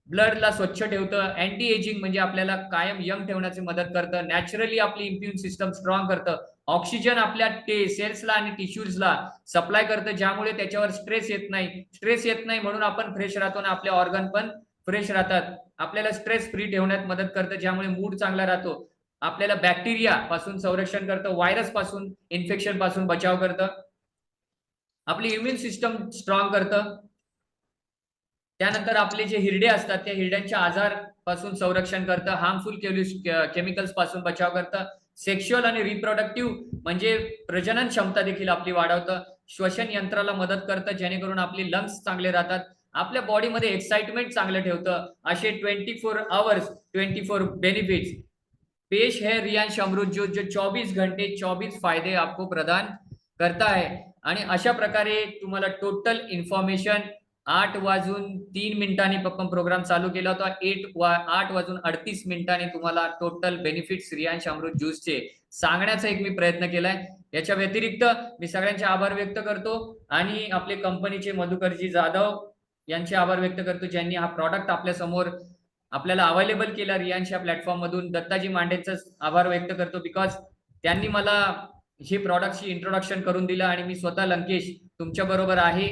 ब्लडला स्वच्छ ठेवतं, अँटी एजिंग म्हणजे आपल्याला कायम यंग ठेवण्याची मदत करतं, नॅचरली आपली इम्युन सिस्टम स्ट्रॉंग करतं, ऑक्सिजन आपल्या सेल्सला आणि टिश्यूजला सप्लाय करतं, ज्यामुळे त्याच्यावर स्ट्रेस येत नाही म्हणून आपण फ्रेश राहतो आणि आपले ऑर्गन पण फ्रेश राहतात. आपल्याला स्ट्रेस फ्री ठेवण्यात मदत करतं, ज्यामुळे मूड चांगला राहतो, आपल्याला बॅक्टेरिया पासून संरक्षण करतं, व्हायरस पासून इन्फेक्शन पासून बचाव करतं, आपली इम्युन सिस्टम स्ट्रॉंग करतं. त्यानंतर आपले जे हिरडे असतात त्या हिरड्यांच्या आजार पासून संरक्षण करतं, हार्मफुल केमिकल्स पासून बचाव करतं, सेक्शुअल आणि रिप्रोडक्टिव्ह म्हणजे प्रजनन क्षमता देखील आपली वाढवतं, श्वसन यंत्राला मदत करतं जेणेकरून आपले लंग्स चांगले राहतात, आपल्या बॉडीमध्ये एक्साइटमेंट चांगलं ठेवतं. असे 24 आवर्स 24 बेनिफिट्स पेश है रियांश अमृत ज्यूस, जो 24 घंटे 24 फायदे आपको प्रदान करता है. आणि अशा प्रकारे तुम्हाला टोटल इन्फॉर्मेशन 8:03 आपण प्रोग्राम चालू केला होता. 8:38 तुम्हाला टोटल बेनिफिट्स रियांश अमृत ज्यूसचे सांगण्याचा एक मी प्रयत्न केलाय. याच्या व्यतिरिक्त मी सगळ्यांचे आभार व्यक्त करतो आणि आपले कंपनीचे मधुकरजी जाधव यांचे आभार व्यक्त करतो, ज्यांनी हा प्रॉडक्ट आपल्या समोर आपल्याला अवेलेबल केला रियांश या प्लॅटफॉर्म मधून. दत्ताजी मांडेंचा आभार व्यक्त करतो, बिकॉज त्यांनी मला हे प्रॉडक्टची इंट्रोडक्शन करून दिलं आणि मी स्वतः लंकेश तुमच्या बरोबर आहे